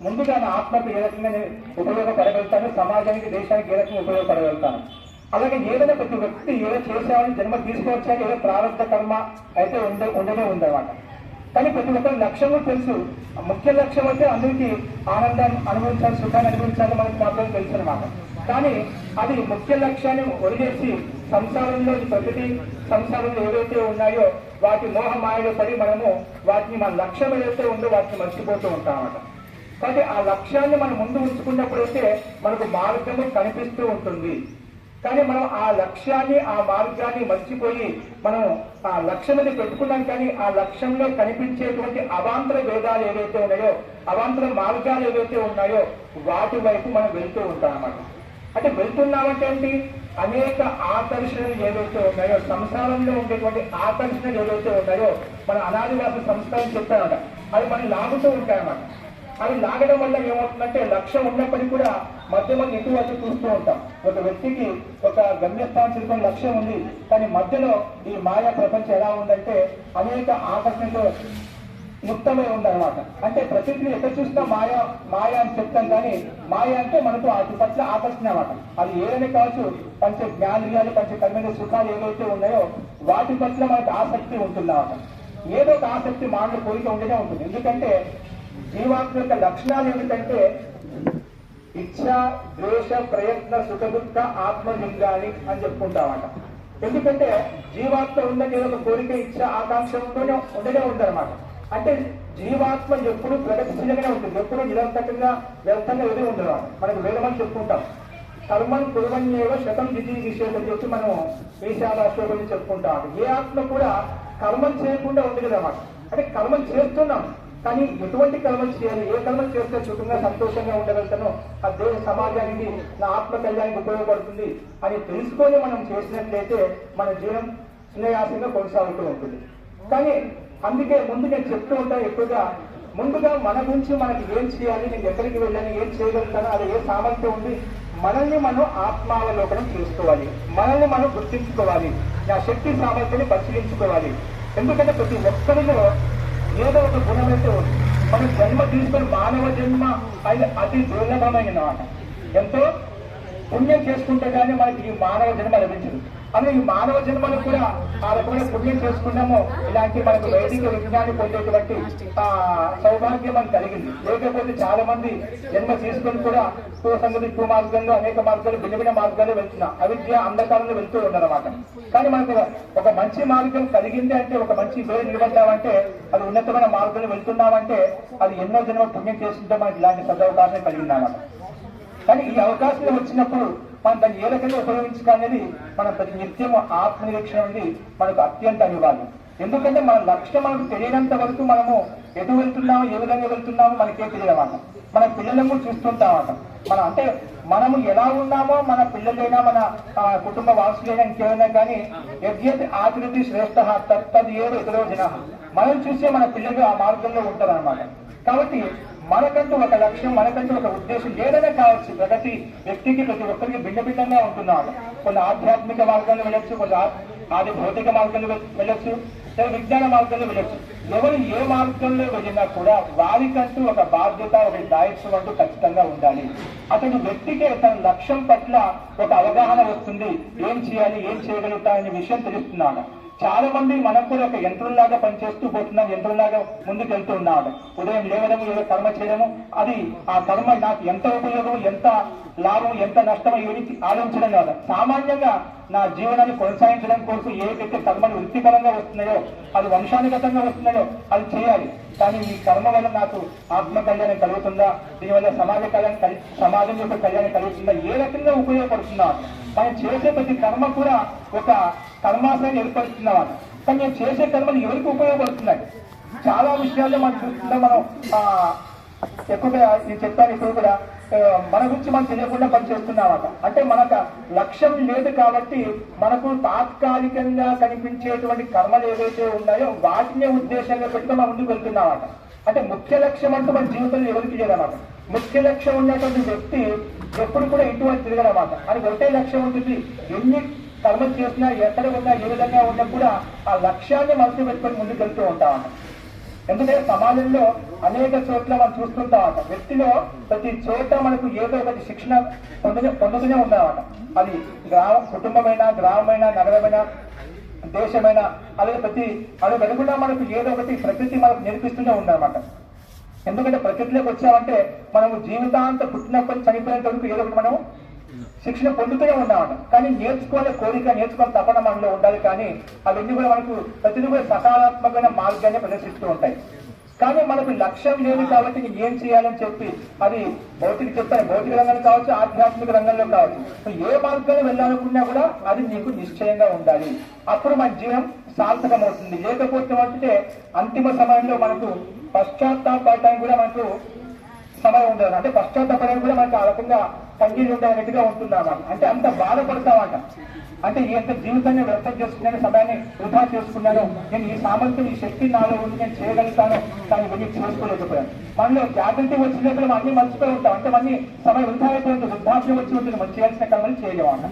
ముందుగా నా ఆత్మకు ఏ రకంగా నేను ఉపయోగపడగలుగుతాను, సమాజానికి దేశానికి ఏ రకంగా ఉపయోగపడగలుగుతాను. అలాగే ఏదైనా ప్రతి వ్యక్తి ఏదో చేసేవాడిని జన్మ తీసుకొచ్చాక ఏదో ప్రారంభ కర్మ అయితే ఉండనే ఉందన్నమాట. కానీ ప్రతి ఒక్కరి లక్ష్యం తెలుసు. ముఖ్య లక్ష్యం అయితే అందరికీ ఆనందాన్ని అనుభవించాలి, సుఖాన్ని అనుభవించాలి మనకు మాత్రం తెలుసు అనమాట. కానీ అది ముఖ్య లక్ష్యాన్ని వదిలేసి సంసారంలో ప్రకృతి సంసారంలో ఏవైతే ఉన్నాయో వాటి మోహ మాయలో పడి మనము వాటిని మన లక్ష్యం ఏదైతే ఉందో వాటిని మర్చిపోతూ ఉంటాం అన్నమాట. కాబట్టి ఆ లక్ష్యాన్ని మనం ముందు ఉంచుకున్నప్పుడైతే మనకు మార్గము కనిపిస్తూ ఉంటుంది. కానీ మనం ఆ లక్ష్యాన్ని ఆ మార్గాన్ని మర్చిపోయి మనం ఆ లక్ష్యం మీద పెట్టుకున్నాం, కానీ ఆ లక్ష్యంలో కనిపించేటువంటి అవాంతర వేదాలు ఏవైతే ఉన్నాయో, అవాంతర మార్గాలు ఏవైతే ఉన్నాయో వాటి వైపు మనం వెళ్తూ ఉంటాం అన్నమాట. అంటే వెళ్తున్నామంటే ఏంటి, అనేక ఆకర్షణలు ఏవైతే ఉన్నాయో, సంసారంలో ఉండేటువంటి ఆకర్షణలు ఏవైతే ఉన్నాయో మన అనాదివాస సంస్కారం చెప్పారన్నమాట, అవి మనం లాగుతూ ఉంటాయన్నమాట. అవి లాగడం వల్ల ఏమవుతుందంటే లక్ష్యం ఉన్నప్పటికీ కూడా మధ్య మధ్య ఇటు అటు చూస్తూ ఉంటాం. ఒక వ్యక్తికి ఒక గమ్యస్థానం చేరుకునే లక్ష్యం ఉంది, కానీ మధ్యలో ఈ మాయా ప్రపంచం ఎలా ఉందంటే అనేక ఆకర్షణతో ముక్తమై ఉందన్నమాట. అంటే ప్రతిదీ ఎక్కడ చూసినా మాయా మాయా అని చెప్తాం, కానీ మాయ అంటే మనకు వాటి పట్ల ఆకర్షణ అన్నమాట. అది ఏదైనా కావచ్చు, పంచ జ్ఞానేంద్రియాలు పంచ కర్మేంద్రియ సుఖాలు ఏవైతే ఉన్నాయో వాటి పట్ల మనకు ఆసక్తి ఉంటుందన్నమాట. ఏదో ఒక ఆసక్తి మానవ కోరిక ఉండనే ఉంటుంది. ఎందుకంటే జీవాత్మ యొక్క లక్షణాలు ఏమిటంటే ఇచ్ఛ, ద్వేష, ప్రయత్న, సుఖ దుఃఖ, ఆత్మలింగాని అని చెప్పుకుంటామట. ఎందుకంటే జీవాత్మ ఉన్నది ఏదో ఒక కోరిక, ఇచ్ఛ, ఆకాంక్ష ఉండనే ఉందన్నమాట. అంటే జీవాత్మ ఎప్పుడు ప్రగతిశీలంగానే ఉంటుంది, ఎప్పుడు నిరంతరంగా వ్యర్థంగా ఏదో ఉండదు. మనకు వేదమని చెప్పుకుంటాం, కర్మం కుర్వన్యేవ శతం దిజీ విషయం అని చెప్పి మనం ఈశావాశ్వని చెప్పుకుంటాం. ఏ ఆత్మ కూడా కర్మం చేయకుండా ఉంది కదన్నమాట. అంటే కర్మం చేస్తున్నాం, కానీ ఎటువంటి కర్మలు చేయాలి, ఏ కర్మలు చేస్తే సుఖంగా సంతోషంగా ఉండగలుగుతానో, ఆ దేశ సమాజానికి నా ఆత్మ కళ్యాణానికి ఉపయోగపడుతుంది అని తెలుసుకొని మనం చేసినట్లయితే మన జీవనం సునాయాసంగా కొనసాగుతూ ఉంటుంది. కానీ అందుకే ముందు నేను చెప్తూ ఉంటాను ఎక్కువగా, ముందుగా మన గురించి మనకి ఏం చేయాలి, నేను ఎక్కడికి వెళ్ళాను, ఏం చేయగలుగుతానో, అది ఏ సామర్థ్యం ఉంది, మనల్ని మనం ఆత్మావలోకనం చేసుకోవాలి, మనల్ని మనం గుర్తించుకోవాలి, నా శక్తి సామర్థ్యాన్ని పరిశీలించుకోవాలి. ఎందుకంటే ప్రతి ఒక్కరిలో ఏదో ఒక గుణమైతే ఉంది. మనం జన్మ తీసుకొని మానవ జన్మ అది అతి దుర్లభమైన మాట. ఎంతో పుణ్యం చేసుకుంటే కానీ మనకి ఈ మానవ జన్మ లభించదు. అదే ఈ మానవ జన్మను కూడా ఆ రకమైన పుణ్యం చేసుకున్నామో ఇలాంటి మనకు వైదిక విజ్ఞానం పొందేటువంటి సౌభాగ్యం మనకు కలిగింది. లేకపోతే చాలా మంది జన్మ తీసుకొని కూడా సంగతి మార్గంలో అనేక మార్గాలు భిన్న భిన్న మార్గాలు వెళ్తున్నా అవిద్య అంధకారంలో వెళ్తూ ఉన్నారన్నమాట. కానీ మనకు ఒక మంచి మార్గం కలిగింది అంటే, ఒక మంచి పేరు నిలబడ్డామంటే, అది ఉన్నతమైన మార్గంలో వెళ్తున్నామంటే అది ఎన్నో జన్మ పుణ్యం చేసుకుంటే మనకి ఇలాంటి సదవకాశం కలిగిందన్నమాట. కానీ ఈ అవకాశం వచ్చినప్పుడు మనం దాన్ని ఏ రకంగా ఉపయోగించుకోవాలనేది మనం ప్రతి నిత్యం ఆత్మనిరీక్షణ ఉంది మనకు అత్యంత అనివార్యం. ఎందుకంటే మన లక్ష్యం మనకు తెలియనంత వరకు మనము ఎటు వెళ్తున్నామో, ఏ విధంగా వెళ్తున్నామో మనకే తెలియదన్నమాట. మన పిల్లలను చూస్తుంటామన్నమాట. మన అంటే మనము ఎలా ఉన్నామో మన పిల్లలైనా మన కుటుంబ వాసులైనా ఇంకేమైనా కానీ యజ్ఞ ఆచరితి శ్రేష్ఠ తత్తది ఏదో ఇతరో జన, మనం చూసే మన పిల్లలు ఆ మార్గంలో ఉంటారన్నమాట. కాబట్టి మనకంటూ ఒక లక్ష్యం, మనకంటూ ఒక ఉద్దేశం ఏదైనా కావచ్చు. ప్రగతి వ్యక్తికి ప్రతి ఒక్కరికి భిన్న భిన్నంగా ఉంటున్నాడు. కొన్ని ఆధ్యాత్మిక మార్గాల్లో వెళ్ళొచ్చు, కొన్ని ఆది భౌతిక మార్గంలో వెళ్ళొచ్చు, విజ్ఞాన మార్గంలో వెళ్ళొచ్చు. ఎవరు ఏ మార్గంలో వెళ్ళినా కూడా వారికంటూ ఒక బాధ్యత, ఒక దాయత్వం అంటూ ఖచ్చితంగా ఉండాలి. అతని వ్యక్తికి తన లక్ష్యం పట్ల ఒక అవగాహన వస్తుంది, ఏం చేయాలి, ఏం చేయగలుగుతాయనే విషయం తెలుస్తున్నాడు. చాలా మంది మనం కూడా ఒక యంత్రంలాగా పనిచేస్తూ పోతున్నాం, యంత్రంలాగా ముందుకు వెళ్తూ ఉన్నాడు. ఉదయం లేవడము, ఏదో కర్మ చేయడము, అది ఆ కర్మ నాకు ఎంత ఉపయోగం, ఎంత లాభం, ఎంత నష్టం ఏమి ఆలోచించడం కాదు. సామాన్యంగా నా జీవనాన్ని కొనసాగించడం కోసం ఏదైతే కర్మలు వృత్తిపరంగా వస్తున్నాయో, అది వంశానుగతంగా వస్తున్నాయో అది చేయాలి. కానీ ఈ కర్మ వల్ల నాకు ఆత్మ కళ్యాణం కలుగుతుందా, దీనివల్ల సమాజం యొక్క కళ్యాణం కలుగుతుందా, ఏ రకంగా ఉపయోగపడుతుందా? మనం చేసే ప్రతి కర్మ కూడా ఒక కర్మాశయాన్ని ఏర్పడుతున్నామని. కానీ నేను చేసే కర్మలు ఎవరికి ఉపయోగపడుతున్నాయి? చాలా విషయాల్లో మనం చూస్తున్నాం. మనం ఎక్కువగా నేను చెప్తాను, ఇప్పుడు కూడా మన గురించి మనం తెలియకుండా పనిచేస్తున్నామట. అంటే మనకు లక్ష్యం లేదు కాబట్టి మనకు తాత్కాలికంగా కనిపించేటువంటి కర్మలు ఏవైతే ఉన్నాయో వాటినే ఉద్దేశంగా పెట్టుకుని మనం ముందుకు వెళ్తున్నామట. అంటే ముఖ్య లక్ష్యం అంటూ మన జీవితంలో ఎవరికి లేదన్నమాట. ముఖ్య లక్ష్యం ఉన్నటువంటి వ్యక్తి ఎప్పుడు కూడా ఇటువంటి తిరగడమాట. అని ఒకటే లక్ష్యం ఉంటుంది. ఎన్ని కర్మలు చేసినా, ఎక్కడ ఉన్నా, ఏ విధంగా ఉన్నా కూడా ఆ లక్ష్యాన్ని మనసు పెట్టుకొని ముందుకు వెళ్తూ ఉంటామట. ఎందుకంటే సమాజంలో అనేక చోట్ల మనం చూస్తుంటామట, వ్యక్తిలో ప్రతి చోట మనకు ఏదో ఒకటి శిక్షణ పొందుతూనే ఉందన్నమాట. అది కుటుంబమైనా, గ్రామమైనా, నగరమైనా, దేశమైనా, అలాగే అది వెనుకుండా మనకు ఏదో ఒకటి ప్రకృతి మనకు నేర్పిస్తూనే ఉందన్నమాట. ఎందుకంటే ప్రకృతిలోకి వచ్చామంటే మనము జీవితాంత పుట్టినప్పటి చనిపోయేంత వరకు ఏదో ఒకటి మనం శిక్షణ పొందుతూనే ఉన్నామట. కానీ నేర్చుకోలే కోరిక, నేర్చుకోవాలి తపన మనలో ఉండాలి. కానీ అవన్నీ కూడా మనకు ప్రతిదీ కూడా సకారాత్మకమైన మార్గాన్ని ప్రదర్శిస్తూ ఉంటాయి. కానీ మనకు లక్ష్యం లేదు కాబట్టి ఏం చేయాలని చెప్పి అది భౌతిక రంగంలో కావచ్చు, ఆధ్యాత్మిక రంగంలో కావచ్చు, ఏ మార్గంలో వెళ్ళాలనుకున్నా కూడా అది నీకు నిశ్చయంగా ఉండాలి. అప్పుడు మన జీవనం సార్థకమవుతుంది. లేకపోతే అంటే అంతిమ సమయంలో మనకు పశ్చాత్తాపడటానికి కూడా మనకు సమయం ఉండదు. అంటే పశ్చాత్తాపడడానికి కూడా మనకు ఆ రకంగా కన్నీళ్ళు ఉండేట్టుగా ఉంటుందన్నమాట. అంటే అంత బాధపడతామంట. అంటే ఎంత జీవితాన్ని వ్యర్థం చేసుకున్నాను, సమయాన్ని వృధా చేసుకున్నాను, నేను ఈ సామర్థ్యం, ఈ శక్తి నాలో ఉంది, నేను చేయగలుగుతాను, కానీ ఇవన్నీ చేసుకోలేకపోయాను. మనలో జాగ్రత్త వచ్చినప్పుడు మనం అన్ని మర్చిపోయి ఉంటాం. అంటే మళ్ళీ సమయం వృధా అయిపోతుంది, వృద్ధాప్యం వచ్చి ఉంటుంది, మనం చేయాల్సిన కర్మలు చేయలేమాట.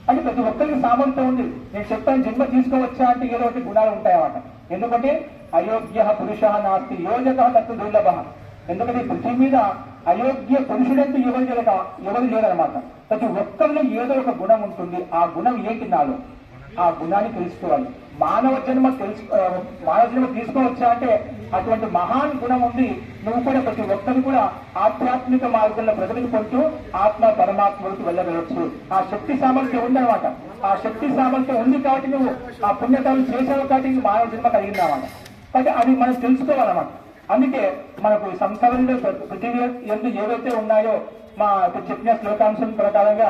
అంటే ప్రతి ఒక్కరికి సామర్థ్యం ఉంది. నేను చెప్తాను, జన్మ తీసుకోవచ్చా అంటే ఏదో ఒకటి గుణాలు ఉంటాయన్నమాట. ఎందుకంటే అయోగ్య పురుష నాస్తి యోజక తత్వ దుర్లభ. ఎందుకంటే పృథ్వీ మీద అయోగ్య పురుషుడంటూ ఎవరు లేదనమాట. ప్రతి ఒక్కరిలో ఏదో ఒక గుణం ఉంటుంది. ఆ గుణం ఏంటి నాలో, ఆ గుణాన్ని తెలుసుకోవాలి. మానవ జన్మ తీసుకోవచ్చా అంటే అటువంటి మహాన్ గుణం ఉంది. నువ్వు కూడా ప్రతి ఒక్కరు కూడా ఆధ్యాత్మిక మార్గంలో ప్రగతిని పొందుతూ ఆత్మ పరమాత్మకు వెళ్ళగలవచ్చు. ఆ శక్తి సామర్థ్యం ఉందన్నమాట. ఆ శక్తి సామర్థ్యం ఉంది కాబట్టి నువ్వు ఆ పుణ్యకాలు చేసావు కాబట్టి మానవ జన్మ కలిగిందన్నమాట. కాబట్టి అది మనం తెలుసుకోవాలన్నమాట. అందుకే మనకు సంసారంలో పృథివీ ఎందు ఏవైతే ఉన్నాయో మా చెప్పిన శ్లోకాంశం ప్రకారంగా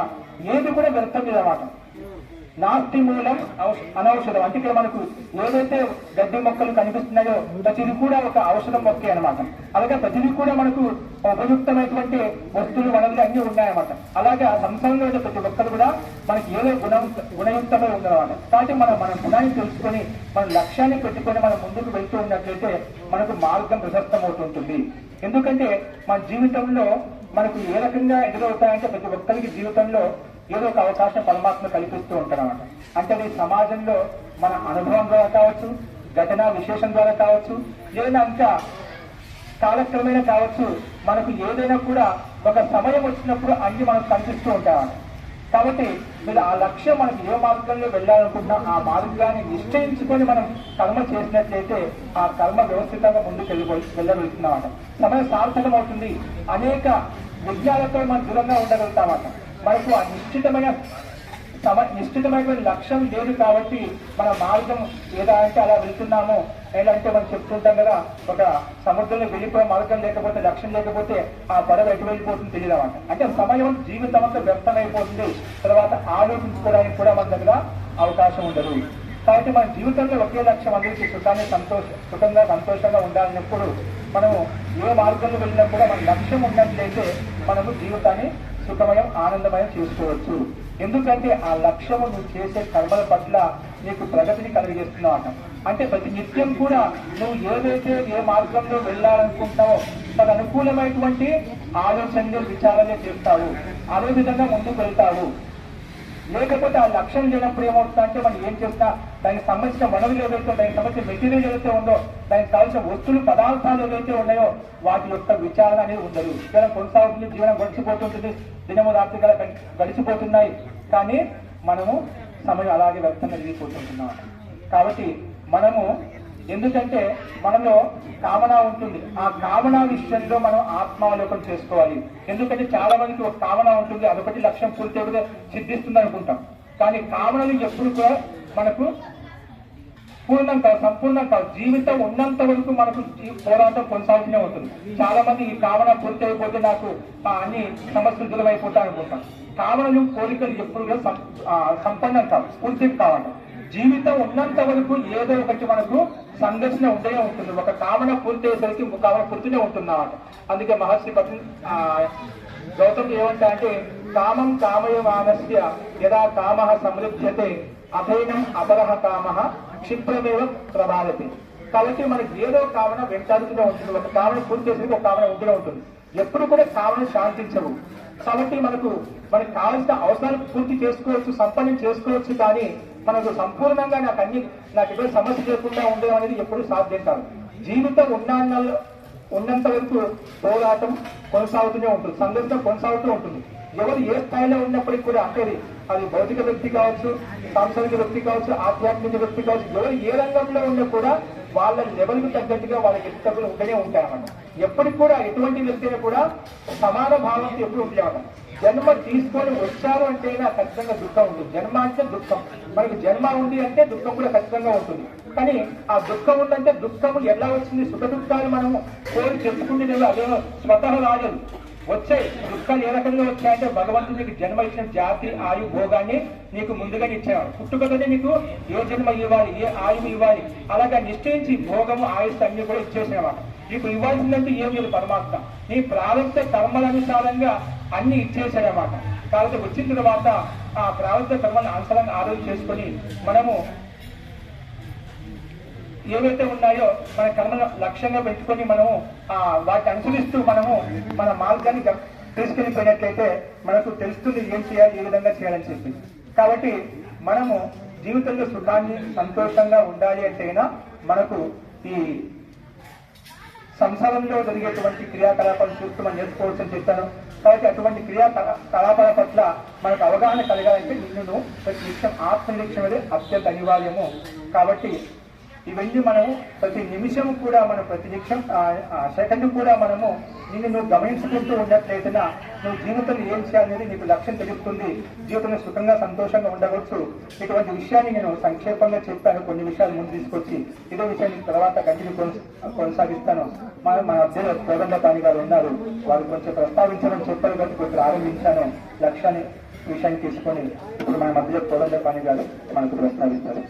ఏది కూడా వ్యర్థం లేదన్నమాట. నాస్తి మూలం అనౌషధం. అందుకే మనకు ఏదైతే గడ్డి మొక్కలు కనిపిస్తున్నాయో ప్రతిది కూడా ఒక ఔషధం మొక్కే అనమాట. అలాగే ప్రతిదీ కూడా మనకు ఉపయుక్తమైనటువంటి వస్తువులు, వనరులు అన్నీ ఉన్నాయన్నమాట. అలాగే ఆ సంసారంలో ప్రతి ఒక్కరు కూడా మనకి ఏదో గుణయుక్తమై ఉందన్నమాట. కాబట్టి మన గుణాన్ని తెలుసుకొని మన లక్ష్యాన్ని పెట్టుకొని మనం ముందుకు వెళ్తూ ఉన్నట్లయితే మనకు మార్గం ప్రశస్తమవుతుంటుంది. ఎందుకంటే మన జీవితంలో మనకు ఏ రకంగా ఎదురవుతాయంటే ప్రతి ఒక్కరికి జీవితంలో ఏదో ఒక అవకాశం పరమాత్మ కల్పిస్తూ ఉంటారన్నమాట. అంటే అది సమాజంలో మన అనుభవం ద్వారా కావచ్చు, ఘటన విశేషం ద్వారా కావచ్చు, ఏదైనా ఇంకా కాలక్రమేణా కావచ్చు, మనకు ఏదైనా కూడా ఒక సమయం వచ్చినప్పుడు అన్ని మనకు కనిపిస్తూ ఉంటాయన్నమాట. కాబట్టి మీరు ఆ లక్ష్యం మనకు ఏ మార్గంలో వెళ్ళాలనుకుంటున్నా ఆ మార్గాన్ని నిశ్చయించుకొని మనం కర్మ చేసినట్లయితే ఆ కర్మ వ్యవస్థితంగా ముందుకు వెళ్ళగలుగుతున్నామట. సమయం సార్థకం అవుతుంది. అనేక విజ్ఞానాలతో మనం దూరంగా ఉండగలుగుతామట. మనకు ఆ నిశ్చితమైనటువంటి లక్ష్యం లేదు కాబట్టి మన మార్గం ఏదా అంటే అలా వెళ్తున్నాము. ఏంటంటే మనం చెప్తుంటాం కదా, ఒక సముద్రంలో వెళ్ళిపోయే మార్గం లేకపోతే, లక్ష్యం లేకపోతే ఆ పడవ ఎటు వెళ్ళిపోతుంది తెలియదు అన్నమాట. అంటే సమయం జీవితం అంతా వ్యర్థమైపోతుంది. తర్వాత ఆలోచించుకోవడానికి కూడా మన దగ్గర అవకాశం ఉండదు. కాబట్టి మన జీవితంలో ఒకే లక్ష్యం అందరికీ సుఖంగా సంతోషంగా ఉండాలన్నప్పుడు మనము ఏ మార్గంలో వెళ్ళినా కూడా మన లక్ష్యం ఉన్నట్లయితే మనము జీవితాన్ని సుఖమయం, ఆనందమయం చేసుకోవచ్చు. ఎందుకంటే ఆ లక్ష్యము నువ్వు చేసే కర్మల పట్ల నీకు ప్రగతిని కలిగజేస్తున్నావు. అంటే ప్రతి నిత్యం కూడా నువ్వు ఏదైతే ఏ మార్గంలో వెళ్ళాలనుకుంటున్నావో తన అనుకూలమైనటువంటి ఆలోచనలు, విచారాలే చేస్తావు. అదే విధంగా ముందుకు వెళ్తావు. లేకపోతే ఆ లక్ష్యం లేనప్పుడు ఏమవుతుందా అంటే మనం ఏం చేసినా దానికి సంబంధించిన వనరులు ఏవైతే, దానికి సంబంధించిన మెటీరియల్ ఏదైతే ఉందో, దానికి కావాల్సిన వస్తువులు, పదార్థాలు ఏవైతే ఉన్నాయో వాటి యొక్క విచారణ అనేది ఉండదు. జీవనం కొనసాగుతుంది, జీవనం గడిచిపోతుంటుంది, దినము రాత్రి గడిచిపోతున్నాయి. కానీ మనము సమయం అలాగే వ్యర్థంగా వెళ్ళిపోతుంటున్నాం. కాబట్టి మనము ఎందుకంటే మనలో కామన ఉంటుంది. ఆ కామన విషయంలో మనం ఆత్మావలోకం చేసుకోవాలి. ఎందుకంటే చాలా మందికి ఒక కామన ఉంటుంది, అదొకటి లక్ష్యం పూర్తి సిద్ధిస్తుంది అనుకుంటాం. కానీ కామనలు ఎప్పుడు కూడా మనకు పూర్ణం కాదు, సంపూర్ణం కాదు. జీవితం ఉన్నంత వరకు మనకు పోరాటం కొనసాగుతూనే ఉంటుంది. చాలా మంది ఈ కామన పూర్తి అయిపోతే నాకు అన్ని సమస్యలు దూరం అయిపోతా అనుకుంటాం. కామనలు, కోరికలు ఎప్పుడు కూడా సంపన్నం కాదు, పూర్తి కావాలి. జీవితం ఉన్నంత వరకు ఏదో ఒకటి మనకు సంఘర్షణ ఉంటూనే ఉంటుంది. ఒక కామన పూర్తి అయ్యేసరికి ఇంకో కామన పూర్తినే ఉంటున్నమాట. అందుకే మహర్షి గౌతమ్ ఏమంటా అంటే కామం కామయమానస్య యదా కామ సమృద్ధ్యతే అధైనం అపరహ కామ క్షిప్రమేవ ప్రభావతి. కాబట్టి మనకి ఏదో కామన వెంటాడుతూనే ఉంటుంది. ఒక కామన పూర్తి చేసేది ఒక కామన ఉంటూనే ఉంటుంది. ఎప్పుడు కూడా కామన శాంతించవు. కాబట్టి మనకు కావాల్సిన అవసరాలు పూర్తి చేసుకోవచ్చు, సంపన్నం చేసుకోవచ్చు. కానీ మనకు సంపూర్ణంగా నాకు ఎటువంటి సమస్య లేకుండా ఉండడం అనేది ఎప్పుడు సాధ్యం కాదు. జీవితం ఉన్నంత వరకు పోరాటం కొనసాగుతూనే ఉంటుంది, సంఘర్షణ కొనసాగుతూ ఉంటుంది. ఎవరు ఏ స్థాయిలో ఉన్నప్పటికీ కూడా, అంటే అది భౌతిక వ్యక్తి కావచ్చు, సాంసారిక వ్యక్తి కావచ్చు, ఆధ్యాత్మిక వ్యక్తి కావచ్చు, ఎవరు ఏ రంగంలో ఉన్నా కూడా వాళ్ళ లెవెల్కి తగ్గట్టుగా వాళ్ళకి ఎత్తుకలు ఉంటూనే ఉంటాయన్నమాట. ఎప్పటికి కూడా ఎటువంటి వ్యక్తి కూడా సమాన భావంతో ఎప్పుడు ఉంటాయన్నమాట. జన్మ తీసుకొని వచ్చారు అంటే ఖచ్చితంగా దుఃఖం ఉంటుంది. జన్మ అంటే దుఃఖం, మనకు జన్మ ఉంది అంటే దుఃఖం కూడా ఖచ్చితంగా ఉంటుంది. కానీ ఆ దుఃఖం ఉందంటే దుఃఖము ఎలా వచ్చింది, సుఖ దుఃఖాలు మనము కోరి చెప్పుకుంటే అదే స్వతహా రాజు వచ్చాయి. దుఃఖాలు ఏ రకంగా వచ్చాయంటే భగవంతుడు నీకు జన్మ ఇచ్చిన జాతి ఆయు భోగాన్ని నీకు ముందుగానే ఇచ్చేవాడు. పుట్టుకతోనే నీకు ఏ జన్మ ఇవ్వాలి, ఏ ఆయువు ఇవ్వాలి, అలాగా నిశ్చయించి భోగము ఆయుష్ అన్ని కూడా ఇచ్చేసినమాట. నీకు ఇవ్వాల్సిందంటే ఏం లేదు పరమాత్మ, నీ ప్రారంభ కర్మలనుసారంగా అన్ని ఇచ్చేసాడనమాట. కాబట్టి వచ్చిన తర్వాత ఆ ప్రారంభ కర్మలను అనుసారంగా ఆలోచన చేసుకొని మనము ఏవైతే ఉన్నాయో మన కర్మల లక్ష్యంగా పెట్టుకొని మనము వాటిని అనుసరిస్తూ మనము మన మార్గాన్ని తీసుకెళ్ళిపోయినట్లయితే మనకు తెలుస్తుంది ఏం చేయాలి, ఏ విధంగా చేయాలని చెప్పి. కాబట్టి మనము జీవితంలో సుఖాన్ని సంతోషంగా ఉండాలి అంటేనా మనకు ఈ సంసారంలో జరిగేటువంటి క్రియాకలాపాలు చూస్తూ మనం నేర్చుకోవచ్చని చెప్పాను. కాబట్టి అటువంటి క్రియాకలాపాల పట్ల మనకు అవగాహన కలగాలంటే నిన్ను ప్రతి నిమిషం ఆత్మనిరీక్షణ అనేది అత్యంత అనివార్యము. కాబట్టి ఇవన్నీ మనము ప్రతి నిమిషం కూడా మనం ప్రతి నిమిషం సెకండ్ కూడా మనము నువ్వు గమనించుకుంటూ ఉన్నట్లయితే నువ్వు జీవితంలో ఏం చేయాలనేది నీకు లక్ష్యం తెలుస్తుంది. జీవితంలో సుఖంగా సంతోషంగా ఉండవచ్చు. ఇటువంటి విషయాన్ని నేను సంక్షేపంగా చెప్పాను, కొన్ని విషయాలు ముందు తీసుకొచ్చి ఇదే విషయాన్ని తర్వాత కంటిన్యూ కొనసాగిస్తాను. మన మధ్యలో కోదండపాణి గారు ఉన్నారు, వారు కొంచెం ప్రస్తావించడం చెప్పారు కాబట్టి కొంచెం ఆరంభించాను. లక్ష్యాన్ని విషయాన్ని తీసుకొని ఇప్పుడు మన మధ్యలో కోదండపాణి గారు మనకు ప్రస్తావిస్తారు.